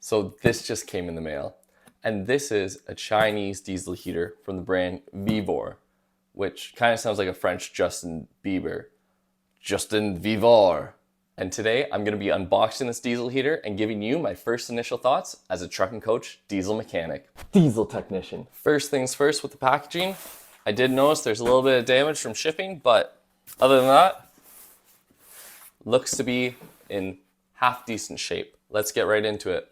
So this just came in the mail, and this is a Chinese diesel heater from the brand Vevor, which kind of sounds like a French Justin Bieber. Justin Vevor. And today I'm going to be unboxing this diesel heater and giving you my first initial thoughts as a trucking coach, diesel mechanic, diesel technician. First things first with the packaging, I did notice there's a little bit of damage from shipping, but other than that, looks to be in half decent shape. Let's get right into it.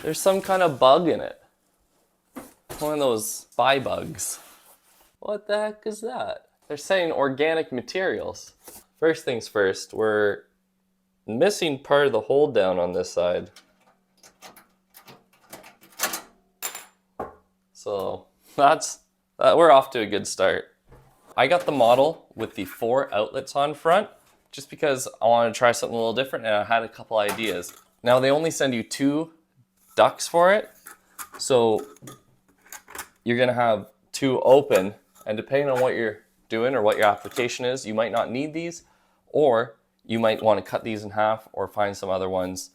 There's some kind of bug in it. One of those spy bugs. What the heck is that? They're saying organic materials. First things first, we're missing part of the hold down on this side. So we're off to a good start. I got the model with the 4 outlets on front just because I wanted to try something a little different and I had a couple ideas. Now they only send you 2 ducts for it, so you're gonna have 2 open, and depending on what you're doing or what your application is, you might not need these, or you might want to cut these in half or find some other ones.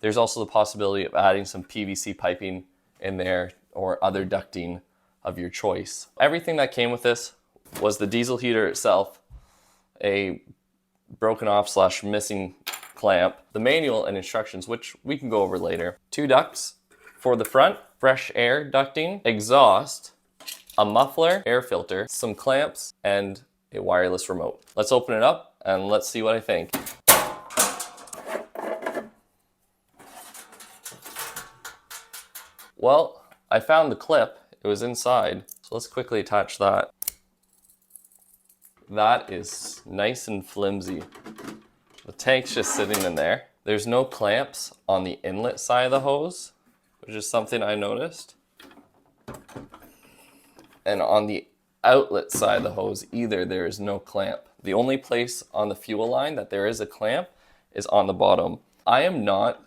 There's also the possibility of adding some PVC piping in there or other ducting of your choice. Everything that came with this was the diesel heater itself, a broken off / missing clamp, the manual and instructions, which we can go over later. 2 ducts for the front, fresh air ducting, exhaust, a muffler, air filter, some clamps, and a wireless remote. Let's open it up and let's see what I think. Well, I found the clip. It was inside. So let's quickly attach that. That is nice and flimsy. The tank's just sitting in there. There's no clamps on the inlet side of the hose, which is something I noticed. And on the outlet side of the hose either, there is no clamp. The only place on the fuel line that there is a clamp is on the bottom. I am not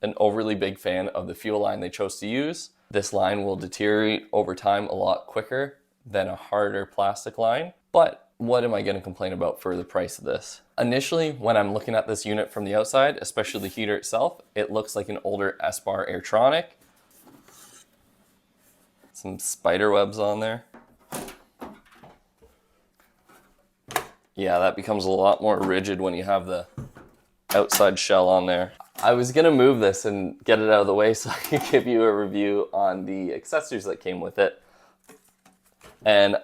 an overly big fan of the fuel line they chose to use. This line will deteriorate over time a lot quicker than a harder plastic line, but what am I going to complain about for the price of this? Initially, when I'm looking at this unit from the outside, especially the heater itself, it looks like an older S-Bar Airtronic. Some spider webs on there. Yeah, that becomes a lot more rigid when you have the outside shell on there. I was gonna move this and get it out of the way so I could give you a review on the accessories that came with it. And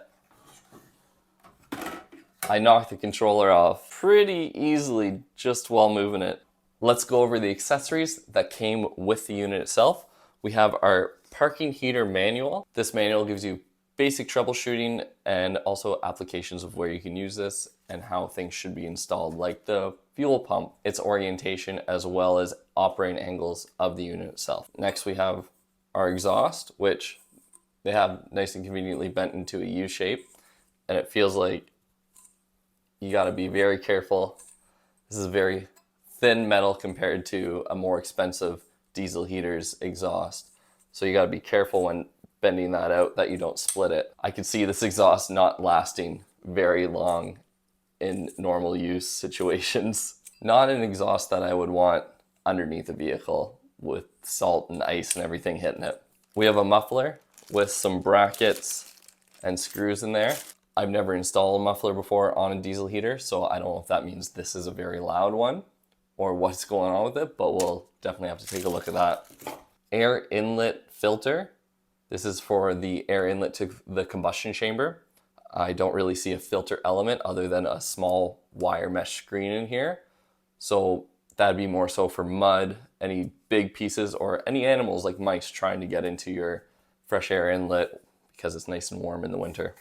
I knocked the controller off pretty easily just while moving it. Let's go over the accessories that came with the unit itself. We have our parking heater manual. This manual gives you basic troubleshooting and also applications of where you can use this and how things should be installed, like the fuel pump, its orientation, as well as operating angles of the unit itself. Next, we have our exhaust, which they have nice and conveniently bent into a U shape, and it feels like you got to be very careful. This is very thin metal compared to a more expensive diesel heater's exhaust. So you got to be careful when bending that out that you don't split it. I could see this exhaust not lasting very long in normal use situations. Not an exhaust that I would want underneath a vehicle with salt and ice and everything hitting it. We have a muffler with some brackets and screws in there. I've never installed a muffler before on a diesel heater, so I don't know if that means this is a very loud one or what's going on with it, but we'll definitely have to take a look at that. Air inlet filter. This is for the air inlet to the combustion chamber. I don't really see a filter element other than a small wire mesh screen in here. So that'd be more so for mud, any big pieces, or any animals like mice trying to get into your fresh air inlet because it's nice and warm in the winter.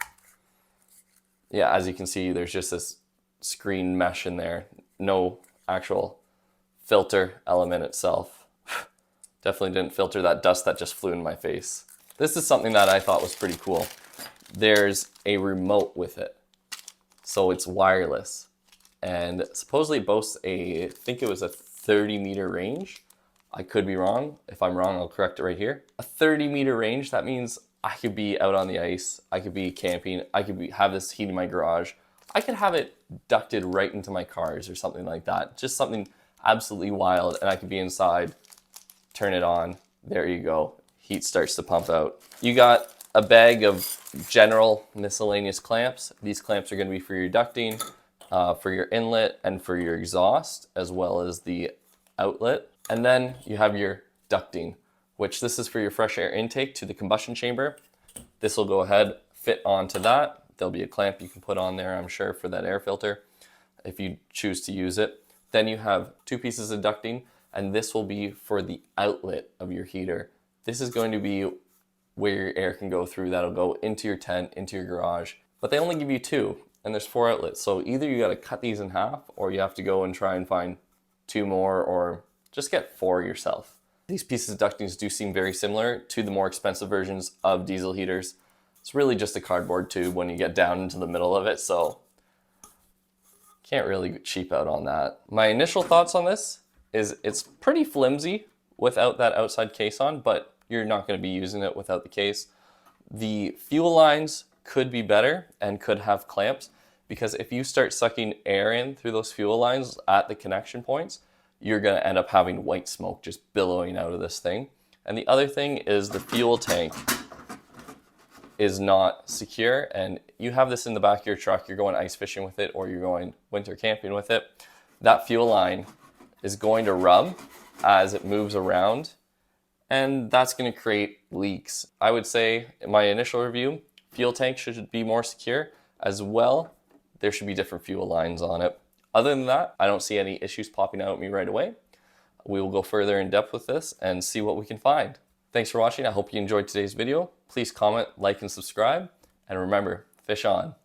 Yeah, as you can see, there's just this screen mesh in there. No actual filter element itself. Definitely didn't filter that dust that just flew in my face. This is something that I thought was pretty cool. There's a remote with it. So it's wireless. And supposedly boasts I think it was a 30-meter range. I could be wrong. If I'm wrong, I'll correct it right here. A 30-meter range, that means I could be out on the ice, I could be camping, I could have this heat in my garage. I could have it ducted right into my cars or something like that. Just something absolutely wild, and I could be inside, turn it on, there you go. Heat starts to pump out. You got a bag of general miscellaneous clamps. These clamps are going to be for your ducting, for your inlet, and for your exhaust, as well as the outlet. And then you have your ducting, which this is for your fresh air intake to the combustion chamber. This will go ahead, fit onto that. There'll be a clamp you can put on there, I'm sure, for that air filter if you choose to use it. Then you have 2 pieces of ducting, and this will be for the outlet of your heater. This is going to be where your air can go through. That'll go into your tent, into your garage. But they only give you 2, and there's 4 outlets. So either you gotta cut these in half, or you have to go and try and find 2 more, or just get 4 yourself. These pieces of ductings do seem very similar to the more expensive versions of diesel heaters. It's really just a cardboard tube when you get down into the middle of it, so can't really cheap out on that. My initial thoughts on this is it's pretty flimsy without that outside case on, but you're not going to be using it without the case. The fuel lines could be better and could have clamps, because if you start sucking air in through those fuel lines at the connection points, you're going to end up having white smoke just billowing out of this thing. And the other thing is the fuel tank is not secure, and you have this in the back of your truck, you're going ice fishing with it or you're going winter camping with it. That fuel line is going to rub as it moves around, and that's going to create leaks. I would say in my initial review, fuel tank should be more secure as well. There should be different fuel lines on it. Other than that, I don't see any issues popping out at me right away. We will go further in depth with this and see what we can find. Thanks for watching. I hope you enjoyed today's video. Please comment, like, and subscribe. And remember, fish on.